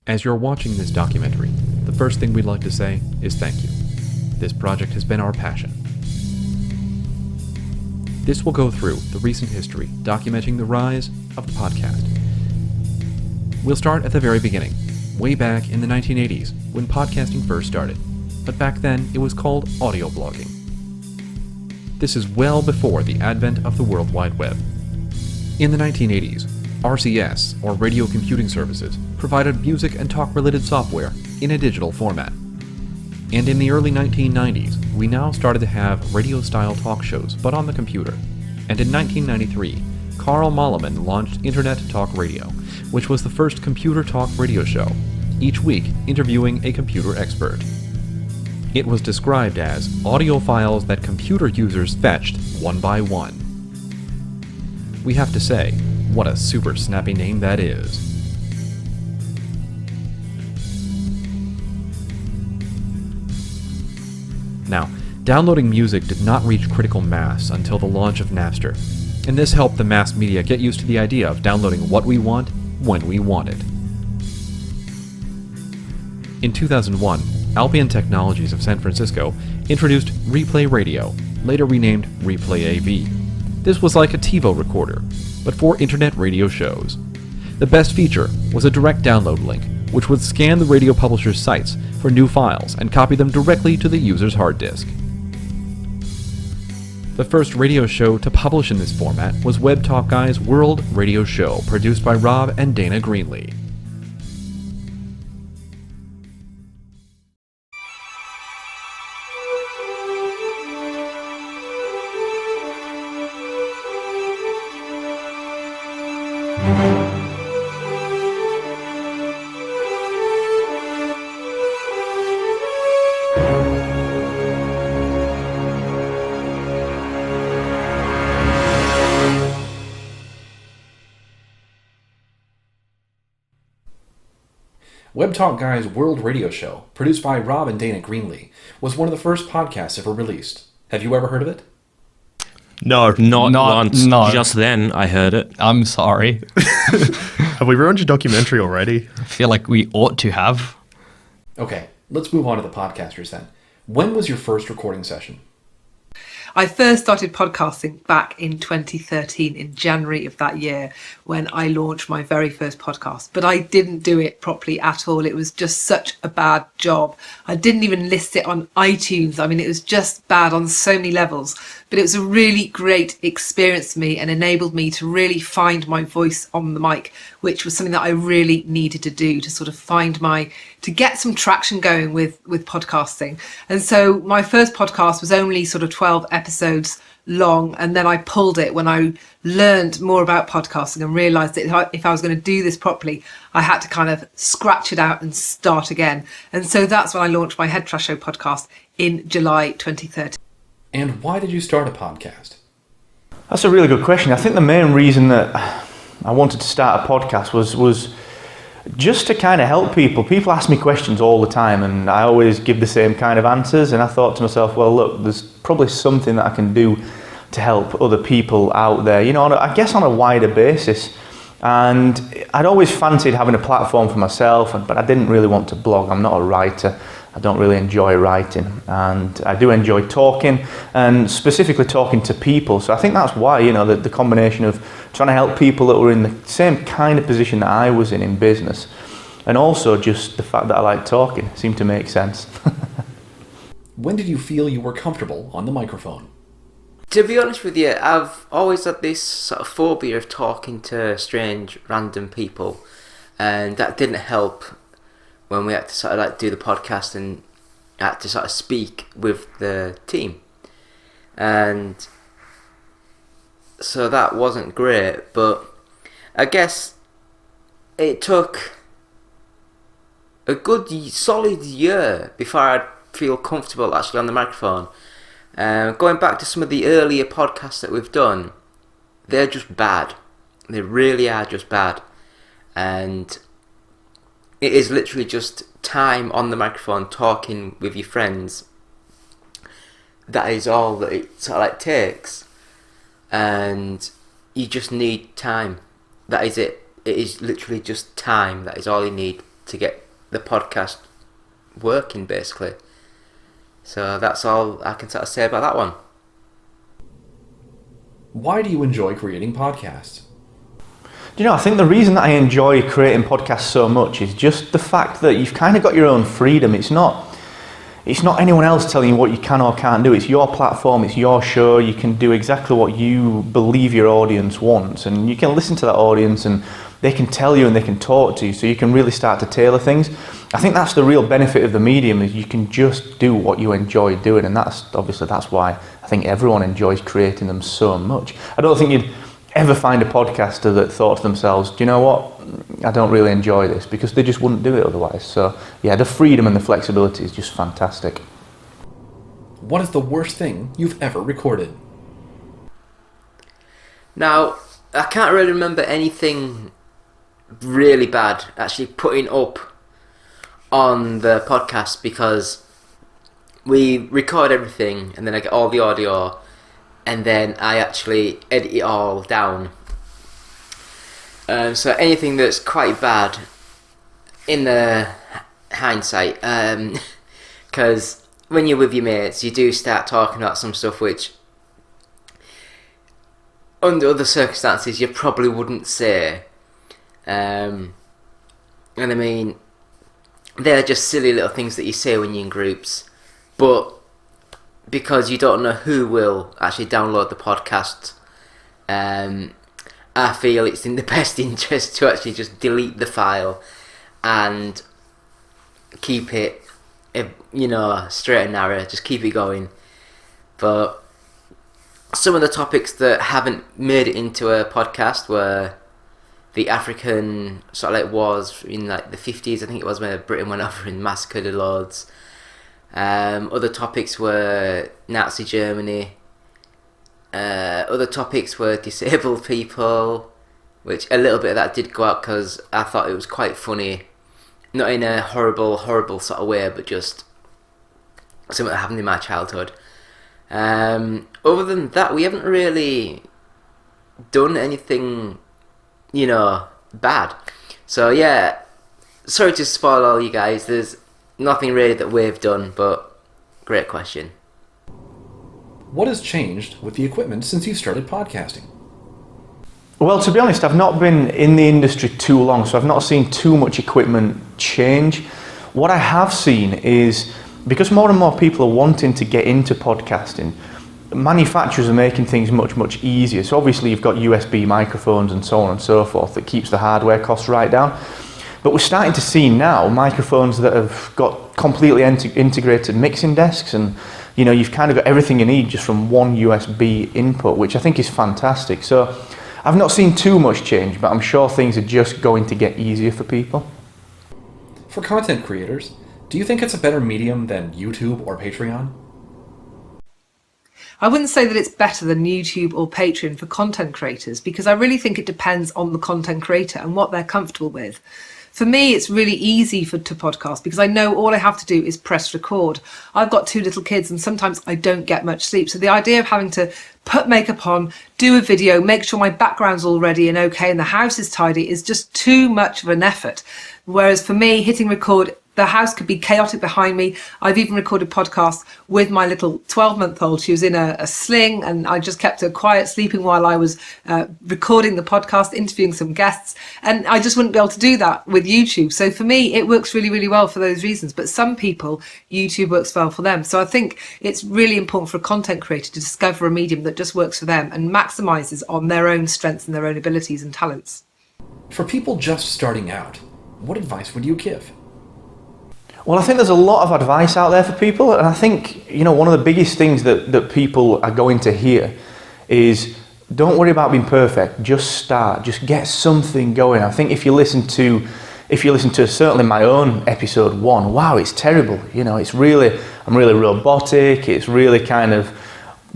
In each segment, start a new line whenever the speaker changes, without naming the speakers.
As you're watching this documentary, the first thing we'd like to say is thank you. This project has been our passion. This will go through the recent history, documenting the rise of the podcast. We'll start at the very beginning, way back in the 1980s, when podcasting first started. But back then, it was called audio blogging. This is well before the advent of the World Wide Web. In the 1980s, RCS, or radio computing services, provided music and talk-related software in a digital format. And in the early 1990s, we now started to have radio-style talk shows, but on the computer. And in 1993, Carl Malleman launched Internet Talk Radio, which was the first computer talk radio show, each week interviewing a computer expert. It was described as audio files that computer users fetched one by one. We have to say, what a super snappy name that is. Now, downloading music did not reach critical mass until the launch of Napster, and this helped the mass media get used to the idea of downloading what we want, when we want it. In 2001, Albion Technologies of San Francisco introduced Replay Radio, later renamed Replay AV. This was like a TiVo recorder, but for internet radio shows. The best feature was a direct download link, which would scan the radio publisher's sites for new files and copy them directly to the user's hard disk. The first radio show to publish in this format was Web Talk Guy's World Radio Show, produced by Rob and Dana Greenlee. Web Talk Guy's World Radio Show, produced by Rob and Dana Greenlee, was one of the first podcasts ever released. Have you ever heard of it?
No.
Not once.
No.
Just then I heard it.
I'm sorry.
Have we ruined your documentary already?
I feel like we ought to have.
Okay, let's move on to the podcasters then. When was your first recording session?
I first started podcasting back in 2013, in January of that year, when I launched my very first podcast. But I didn't do it properly at all. It was just such a bad job. I didn't even list it on iTunes. I mean, it was just bad on so many levels. But it was a really great experience for me and enabled me to really find my voice on the mic, which was something that I really needed to do to sort of to get some traction going with podcasting. And so my first podcast was only sort of 12 episodes long, and then I pulled it when I learned more about podcasting and realised that if I was going to do this properly, I had to kind of scratch it out and start again. And so that's when I launched my Head Trash Show podcast in July 2013.
And why did you start a podcast?
That's a really good question. I think the main reason that I wanted to start a podcast was just to kind of help people. People ask me questions all the time and I always give the same kind of answers, and I thought to myself, well, look, there's probably something that I can do to help other people out there, I guess on a wider basis. And I'd always fancied having a platform for myself, but I didn't really want to blog. I'm not a writer. I don't really enjoy writing, and I do enjoy talking, and specifically talking to people. So I think that's why, the combination of trying to help people that were in the same kind of position that I was in business, and also just the fact that I like talking seemed to make sense.
When did you feel you were comfortable on the microphone?
To be honest with you, I've always had this sort of phobia of talking to strange, random people, and that didn't help when we had to sort of do the podcast and had to sort of speak with the team. And so that wasn't great, but I guess it took a good solid year before I'd feel comfortable actually on the microphone. Going back to some of the earlier podcasts that we've done, they're just bad. They really are just bad. And it is literally just time on the microphone talking with your friends. That is all that it sort of takes. And you just need time. That is it. It is literally just time. That is all you need. to get the podcast working, basically. So that's all I can sort of say about that one.
Why do you enjoy creating podcasts?
Do you know, I think the reason that I enjoy creating podcasts so much is just the fact that you've kind of got your own freedom. It's not anyone else telling you what you can or can't do. It's your platform, it's your show. You can do exactly what you believe your audience wants, and you can listen to that audience and they can tell you and they can talk to you, so you can really start to tailor things. I think that's the real benefit of the medium, is you can just do what you enjoy doing, and that's why I think everyone enjoys creating them so much. I don't think you'd ever find a podcaster that thought to themselves, do you know what, I don't really enjoy this, because they just wouldn't do it otherwise. So yeah, the freedom and the flexibility is just fantastic.
What is the worst thing you've ever recorded?
Now, I can't really remember anything really bad actually putting up on the podcast, because we record everything and then I get all the audio and then I actually edit it all down. So anything that's quite bad in the hindsight, because when you're with your mates, you do start talking about some stuff which under other circumstances you probably wouldn't say. And I mean, they're just silly little things that you say when you're in groups, but because you don't know who will actually download the podcast, I feel it's in the best interest to actually just delete the file and keep it, straight and narrow, just keep it going. But some of the topics that haven't made it into a podcast were the African sort of like wars in like the 50s, I think it was, when Britain went over and massacred the Lords. Other topics were Nazi Germany. Other topics were disabled people, which a little bit of that did go out because I thought it was quite funny. Not in a horrible sort of way, but just something that happened in my childhood. Other than that, we haven't really done anything, bad. So yeah, sorry to spoil all you guys. There's nothing really that we've done, but great question.
What has changed with the equipment since you started podcasting?
Well, to be honest, I've not been in the industry too long, so I've not seen too much equipment change. What I have seen is, because more and more people are wanting to get into podcasting, manufacturers are making things much, much easier. So obviously you've got USB microphones and so on and so forth that keeps the hardware costs right down. But we're starting to see now microphones that have got completely integrated mixing desks, and you've kind of got everything you need just from one USB input, which I think is fantastic. So I've not seen too much change, but I'm sure things are just going to get easier for people.
For content creators, do you think it's a better medium than YouTube or Patreon?
I wouldn't say that it's better than YouTube or Patreon for content creators, because I really think it depends on the content creator and what they're comfortable with. For me, it's really easy to podcast because I know all I have to do is press record. I've got 2 little kids and sometimes I don't get much sleep. So the idea of having to put makeup on, do a video, make sure my background's all ready and okay and the house is tidy is just too much of an effort. Whereas for me, hitting record, the house could be chaotic behind me. I've even recorded podcasts with my little 12-month-old. She was in a sling and I just kept her quiet, sleeping while I was recording the podcast, interviewing some guests. And I just wouldn't be able to do that with YouTube. So for me, it works really, really well for those reasons. But some people, YouTube works well for them. So I think it's really important for a content creator to discover a medium that just works for them and maximizes on their own strengths and their own abilities and talents.
For people just starting out, what advice would you give?
Well, I think there's a lot of advice out there for people, and I think, one of the biggest things that people are going to hear is don't worry about being perfect, just start, just get something going. I think if you listen to certainly my own episode 1, wow, it's terrible, I'm really robotic, it's really kind of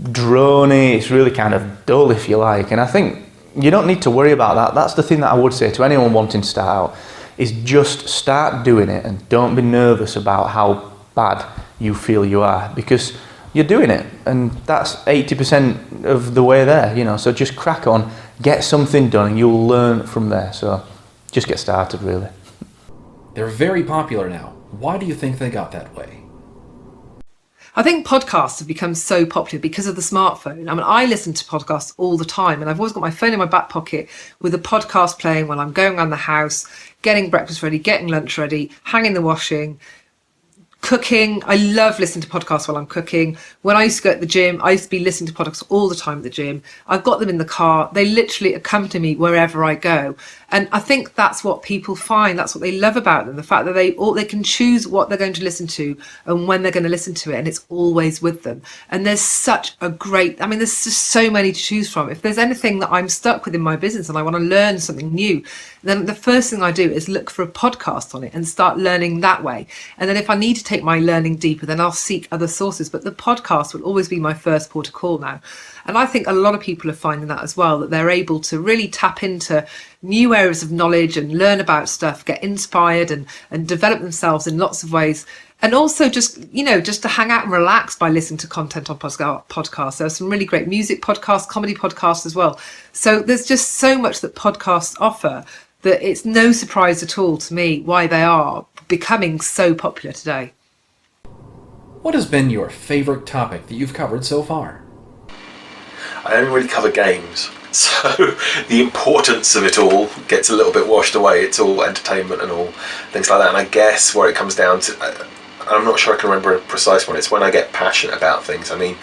drony, it's really kind of dull if you like, and I think you don't need to worry about that. That's the thing that I would say to anyone wanting to start out, is just start doing it and don't be nervous about how bad you feel you are, because you're doing it and that's 80% of the way there, so just crack on, get something done and you'll learn from there. So just get started, really.
They're very popular now. Why do you think they got that way?
I think podcasts have become so popular because of the smartphone. I mean, I listen to podcasts all the time, and I've always got my phone in my back pocket with a podcast playing while I'm going around the house, getting breakfast ready, getting lunch ready, hanging the washing, cooking. I love listening to podcasts while I'm cooking. When I used to go at the gym, I used to be listening to podcasts all the time at the gym. I've got them in the car. They literally accompany me wherever I go. And I think that's what people find. That's what they love about them. The fact that they can choose what they're going to listen to and when they're going to listen to it. And it's always with them. And there's such a great, I mean, there's just so many to choose from. If there's anything that I'm stuck with in my business and I want to learn something new, then the first thing I do is look for a podcast on it and start learning that way. And then if I need to take my learning deeper, then I'll seek other sources. But the podcast will always be my first port of call now. And I think a lot of people are finding that as well, that they're able to really tap into new areas of knowledge and learn about stuff, get inspired and develop themselves in lots of ways. And also just to hang out and relax by listening to content on podcasts. There are some really great music podcasts, comedy podcasts as well. So there's just so much that podcasts offer that it's no surprise at all to me why they are becoming so popular today.
What has been your favorite topic that you've covered so far?
I only really cover games, so the importance of it all gets a little bit washed away. It's all entertainment and all things like that, and I guess where it comes down to, I'm not sure I can remember a precise one, it's when I get passionate about things. I mean,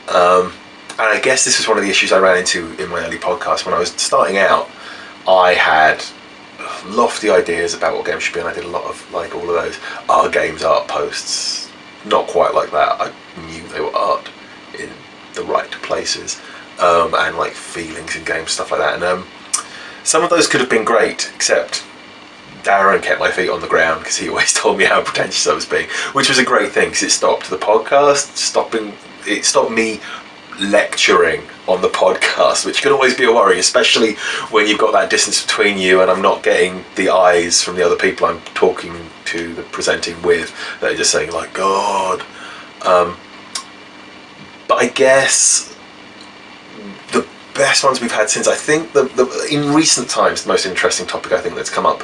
and I guess this was one of the issues I ran into in my early podcast. When I was starting out, I had lofty ideas about what games should be, and I did a lot of all of those Are Games art posts. Not quite like that. I knew they were art in the right places, and like feelings in games, stuff like that. And some of those could have been great, except Darren kept my feet on the ground because he always told me how pretentious I was being, which was a great thing because it stopped the podcast, it stopped me lecturing on the podcast, which can always be a worry, especially when you've got that distance between you and I'm not getting the eyes from the other people I'm talking to, the presenting with, that are just saying like, God. But I guess the best ones we've had since, I think in recent times, the most interesting topic I think that's come up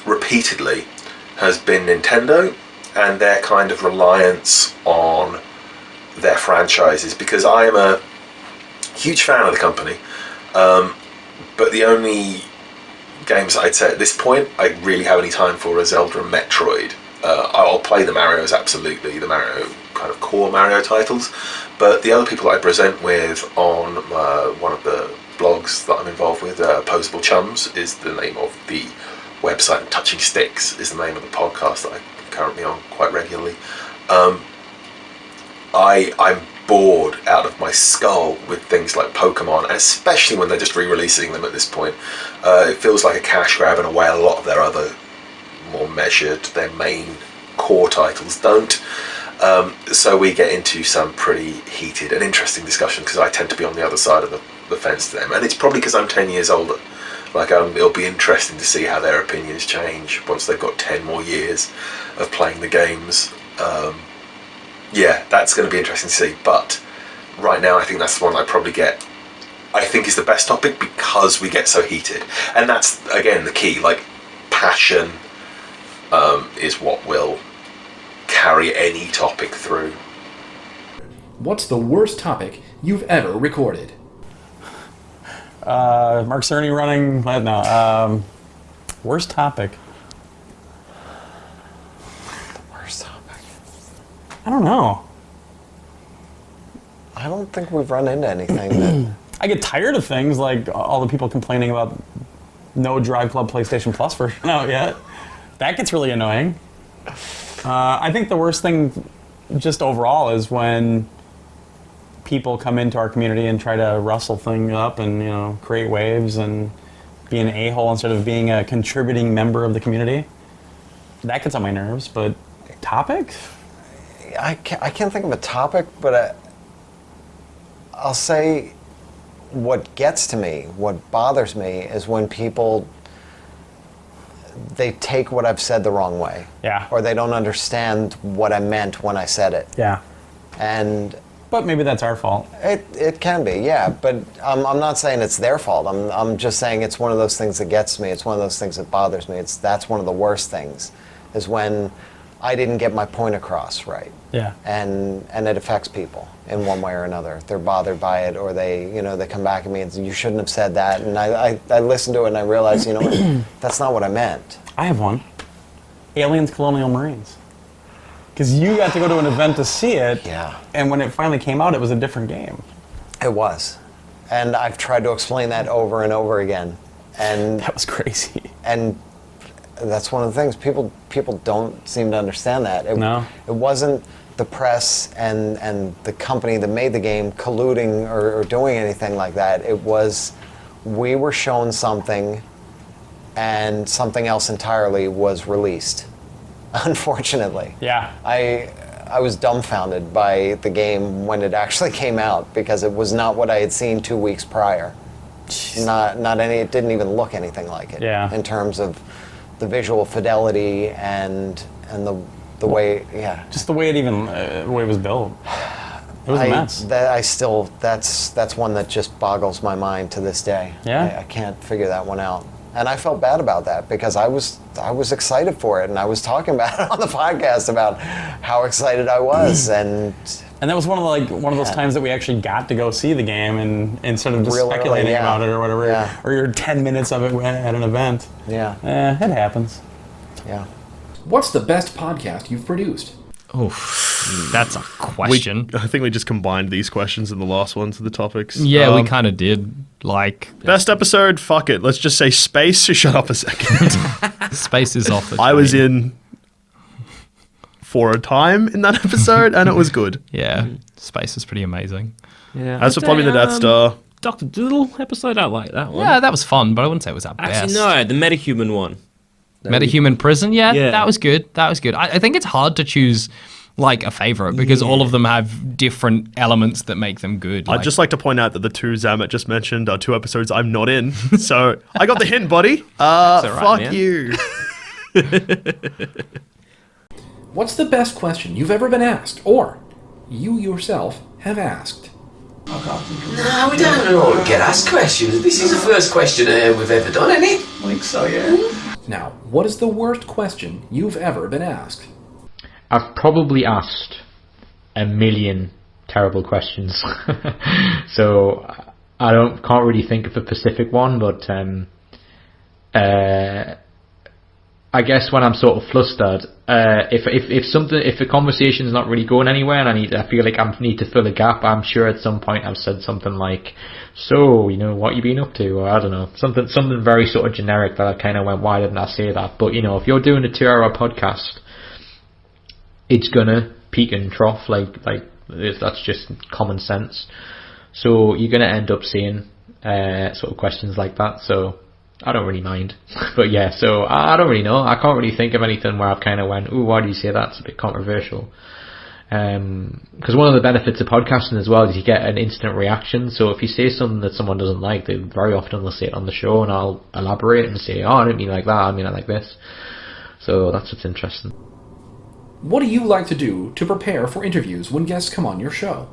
repeatedly has been Nintendo and their kind of reliance on their franchises, because I am a huge fan of the company, but the only games I'd say at this point I really have any time for are Zelda and Metroid. I'll play the Marios, absolutely, the Mario kind of core Mario titles, but the other people I present with on one of the blogs that I'm involved with, Opposable Chums is the name of the website, and Touching Sticks is the name of the podcast that I'm currently on quite regularly. I'm bored out of my skull with things like Pokemon, and especially when they're just re-releasing them at this point. It feels like a cash grab in a way a lot of their other more measured, their main core titles don't. So we get into some pretty heated and interesting discussion because I tend to be on the other side of the fence to them, and it's probably because I'm 10 years older. It'll be interesting to see how their opinions change once they've got 10 more years of playing the games. Yeah, that's going to be interesting to see, but right now I think that's the one I think is the best topic because we get so heated, and that's again the key, passion is what will carry any topic through.
What's the worst topic you've ever recorded?
Mark Cerny running, worst topic. I don't know.
I don't think we've run into anything that...
I get tired of things like all the people complaining about no Drive Club PlayStation Plus version out yet. That gets really annoying. I think the worst thing just overall is when people come into our community and try to rustle things up and create waves and be an a-hole instead of being a contributing member of the community. That gets on my nerves, but topic?
I can't think of a topic, but I'll say what gets to me, what bothers me, is when people, they take what I've said the wrong way.
Yeah.
Or they don't understand what I meant when I said it.
Yeah.
And
But maybe that's our fault.
It can be, yeah. But I'm not saying it's their fault. I'm just saying it's one of those things that gets me. It's one of those things that bothers me. That's one of the worst things, is when I didn't get my point across right.
Yeah.
And it affects people in one way or another. They're bothered by it, or they come back at me and say, you shouldn't have said that. And I listen to it and I realize, that's not what I meant.
I have one. Aliens, Colonial Marines. Because you got to go to an event to see it,
Yeah.
and when it finally came out, it was a different game.
It was. And I've tried to explain that over and over again. And
That was crazy.
and that's one of the things. People don't seem to understand that.
No.
It wasn't the press and the company that made the game colluding or doing anything like that. It was, we were shown something and something else entirely was released. Unfortunately.
Yeah.
I was dumbfounded by the game when it actually came out, because it was not what I had seen 2 weeks prior. Not any. It didn't even look anything like it.
Yeah.
In terms of the visual fidelity and the way. Yeah.
Just the way it even, the way it was built. It was a mess.
That's one that just boggles my mind to this day.
Yeah?
I can't figure that one out. And I felt bad about that, because I was excited for it, and I was talking about it on the podcast about how excited I was, and
that was one of those times that we actually got to go see the game and instead of just
Real early,
speculating
yeah.
about it or whatever,
Yeah.
or your 10 minutes of it at an event.
yeah,
It happens.
yeah.
What's the best podcast you've produced?
Oof, that's a question.
I think we just combined these questions and the last ones to the topics.
Yeah, we kind of did.
Best episode, fuck it. Let's just say space. Shut up a second.
Space is off the
I was
chain.
in for a time in that episode, and it was good.
Yeah, space is pretty amazing.
Yeah.
As for plumbing the Death Star,
Dr. Doodle episode, I like that one.
Yeah, that was fun, but I wouldn't say it was our best.
Actually, no, the metahuman one.
Metahuman Prison, yeah,
Yeah.
that was good. That was good. I think it's hard to choose a favorite because all of them have different elements that make them good.
I'd just like to point out that the two Zamet just mentioned are 2 episodes I'm not in. So I got the hint, buddy.
all right,
Fuck
man.
you.
What's the best question you've ever been asked, or you yourself have asked?
No, we don't get asked questions. This is the first question we've ever done, isn't it? I think so, yeah.
Now, what is the worst question you've ever been asked?
I've probably asked a million terrible questions. So can't really think of a specific one, but I guess when I'm sort of flustered, if a conversation's not really going anywhere and I feel like I need to fill a gap, I'm sure at some point I've said something like, so, what you been up to, or I don't know, something very sort of generic that I kind of went, why didn't I say that? But if you're doing a 2-hour podcast, it's gonna peak and trough, that's just common sense. So you're gonna end up seeing sort of questions like that. So I don't really mind. But yeah, so I don't really know. I can't really think of anything where I've kind of went, ooh, why do you say that? It's a bit controversial. Because one of the benefits of podcasting as well is you get an instant reaction. So if you say something that someone doesn't like, they very often will say it on the show, and I'll elaborate and say, oh, I didn't mean like that, I mean it like this. So that's what's interesting.
What do you like to do to prepare for interviews when guests come on your show?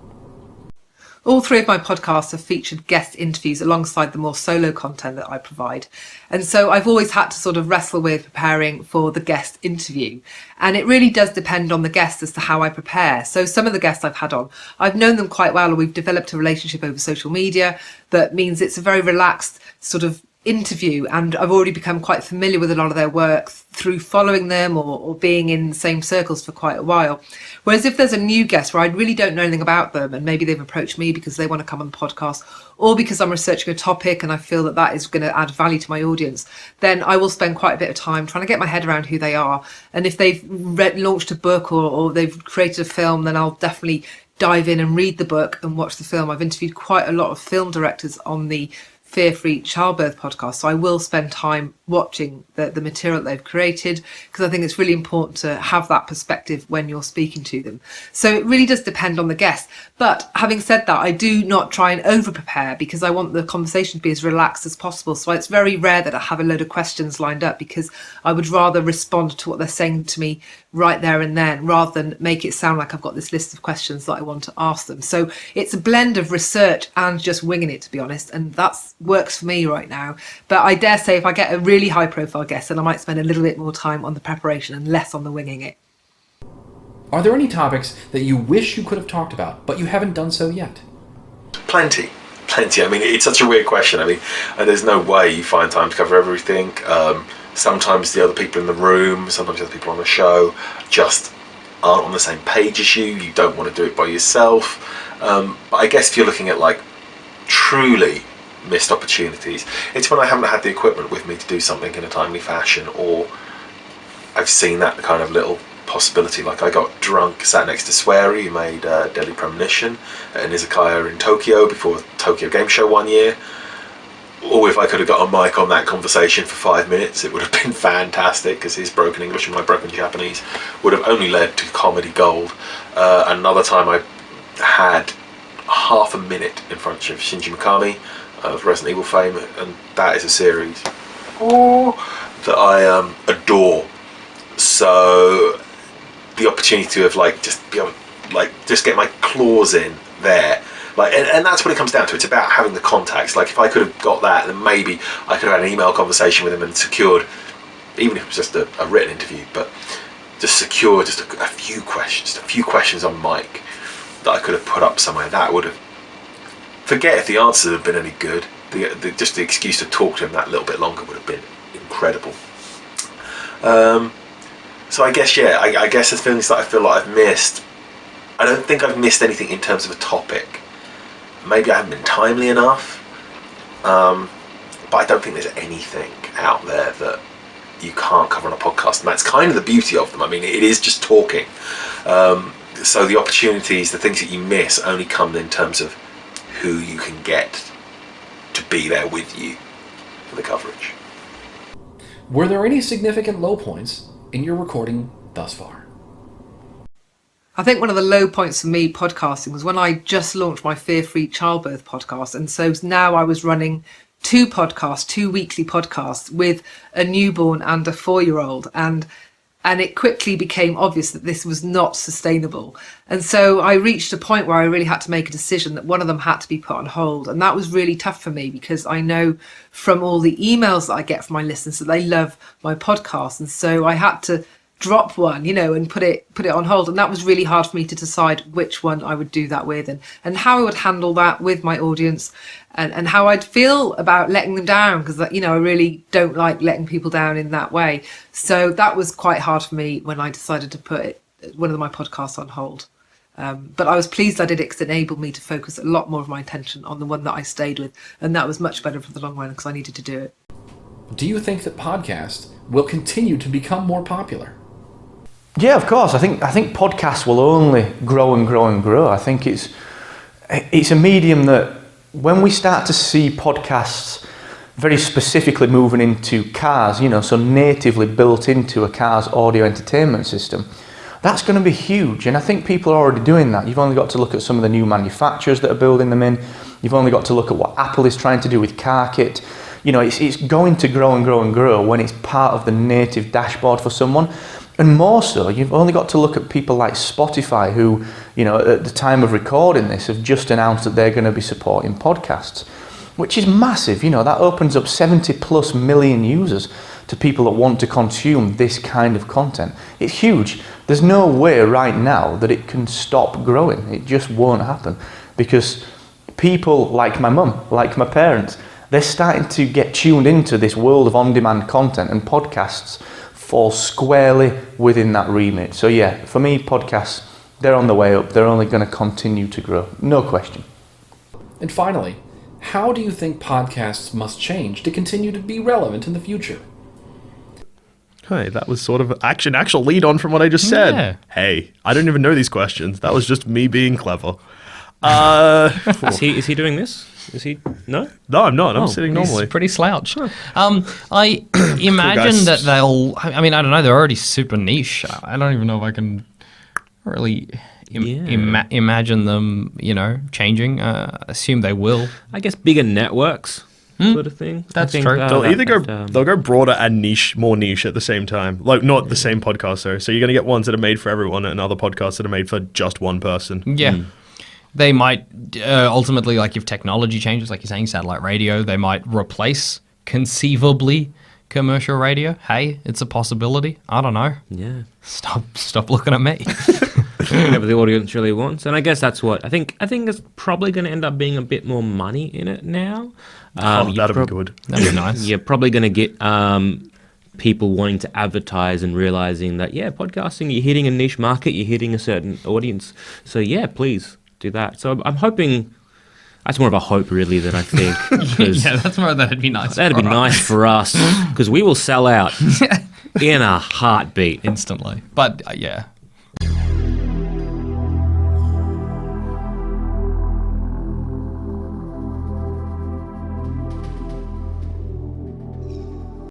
All 3 of my podcasts have featured guest interviews alongside the more solo content that I provide. And so I've always had to sort of wrestle with preparing for the guest interview. And it really does depend on the guest as to how I prepare. So some of the guests I've had on, I've known them quite well, or we've developed a relationship over social media that means it's a very relaxed sort of interview, and I've already become quite familiar with a lot of their work through following them or being in the same circles for quite a while. Whereas if there's a new guest where I really don't know anything about them, and maybe they've approached me because they want to come on the podcast, or because I'm researching a topic and I feel that is going to add value to my audience, then I will spend quite a bit of time trying to get my head around who they are. And if they've launched a book or they've created a film, then I'll definitely dive in and read the book and watch the film. I've interviewed quite a lot of film directors on the fear-free childbirth podcast, so I will spend time watching the material they've created, because I think it's really important to have that perspective when you're speaking to them. So it really does depend on the guest. But having said that, I do not try and over-prepare, because I want the conversation to be as relaxed as possible. So it's very rare that I have a load of questions lined up, because I would rather respond to what they're saying to me right there and then, rather than make it sound like I've got this list of questions that I want to ask them. So it's a blend of research and just winging it, to be honest, and that's works for me right now. But I dare say if I get a really high profile guest, then I might spend a little bit more time on the preparation and less on the winging it.
Are there any topics that you wish you could have talked about, but you haven't done so yet?
Plenty. I mean, it's such a weird question. I mean, there's no way you find time to cover everything. Sometimes the other people in the room, sometimes the other people on the show just aren't on the same page as you. You don't want to do it by yourself. But I guess if you're looking at like truly missed opportunities, it's when I haven't had the equipment with me to do something in a timely fashion, or I've seen that kind of little possibility. Like I got drunk, sat next to Sweary, who made Deadly Premonition at an izakaya in Tokyo before Tokyo Game Show one year. Or if I could have got a mic on that conversation for 5 minutes, it would have been fantastic, because his broken English and my broken Japanese would have only led to comedy gold. Another time I had half a minute in front of Shinji Mikami of Resident Evil fame, and that is a series that I adore. So the opportunity to have like just be able like just get my claws in there, like, and that's what it comes down to. It's about having the contacts. Like if I could have got that, then maybe I could have had an email conversation with him and secured, even if it was just a written interview, but just secure just a few questions on mic that I could have put up somewhere. That would have, forget if the answers had been any good, just the excuse to talk to him that little bit longer would have been incredible. So I guess, yeah, I guess the things that I feel like I've missed, I don't think I've missed anything in terms of a topic. Maybe I haven't been timely enough, but I don't think there's anything out there that you can't cover on a podcast, and that's kind of the beauty of them. I mean, it is just talking. So the opportunities, the things that you miss only come in terms of who you can get to be there with you for the coverage.
Were there any significant low points in your recording thus far?
I think one of the low points for me podcasting was when I just launched my fear-free childbirth podcast, and so now I was running two weekly podcasts with a newborn and a 4-year-old, and it quickly became obvious that this was not sustainable. And so I reached a point where I really had to make a decision that one of them had to be put on hold. And that was really tough for me, because I know from all the emails that I get from my listeners that they love my podcast. And so I had to drop one, and put it on hold. And that was really hard for me to decide which one I would do that with, and how I would handle that with my audience, and how I'd feel about letting them down, because I really don't like letting people down in that way. So that was quite hard for me when I decided to put one of my podcasts on hold. But I was pleased I did it, because it enabled me to focus a lot more of my attention on the one that I stayed with, and that was much better for the long run, because I needed to do it.
Do you think that podcasts will continue to become more popular?
Yeah, of course. I think podcasts will only grow and grow and grow. I think it's a medium that when we start to see podcasts very specifically moving into cars, so natively built into a car's audio entertainment system, that's going to be huge. And I think people are already doing that. You've only got to look at some of the new manufacturers that are building them in. You've only got to look at what Apple is trying to do with CarKit. It's going to grow and grow and grow when it's part of the native dashboard for someone. And more so, you've only got to look at people like Spotify, who, at the time of recording this, have just announced that they're going to be supporting podcasts, which is massive. That opens up 70 plus million users to people that want to consume this kind of content. It's huge. There's no way right now that it can stop growing. It just won't happen, because people like my mum, like my parents, they're starting to get tuned into this world of on-demand content, and podcasts fall squarely within that remit. So yeah, for me, podcasts, they're on the way up. They're only going to continue to grow, no question.
And finally, how do you think podcasts must change to continue to be relevant in the future?
Hey, that was sort of an actual lead on from what I just said.
Yeah.
Hey, I don't even know these questions. That was just me being clever.
Is he doing this? Is he? No?
No, I'm not. I'm
Oh,
sitting
He's
normally.
pretty slouched. I imagine
guys.
that they'll. I mean, I don't know. They're already super niche. I don't even know if I can really imagine them, changing. Assume they will.
I guess bigger networks sort of thing.
That's
I think,
true.
They'll either go
that,
they'll go broader and more niche at the same time. Like not the same podcast though. So you're gonna get ones that are made for everyone and other podcasts that are made for just one person.
Yeah. They might ultimately, like if technology changes, like you're saying, satellite radio, they might replace conceivably commercial radio. Hey, it's a possibility. I don't know.
Yeah.
Stop looking at me.
Whatever the audience really wants, and I guess that's what I think. I think it's probably going to end up being a bit more money in it now.
That'd be good.
That'd be nice.
You're probably going to get people wanting to advertise and realizing that podcasting, you're hitting a niche market, you're hitting a certain audience. So yeah, please do that. So I'm hoping. That's more of a hope, really, than I think.
Yeah, that's more that'd be nice.
That'd be nice for us because we will sell out in a heartbeat.
Instantly. But yeah,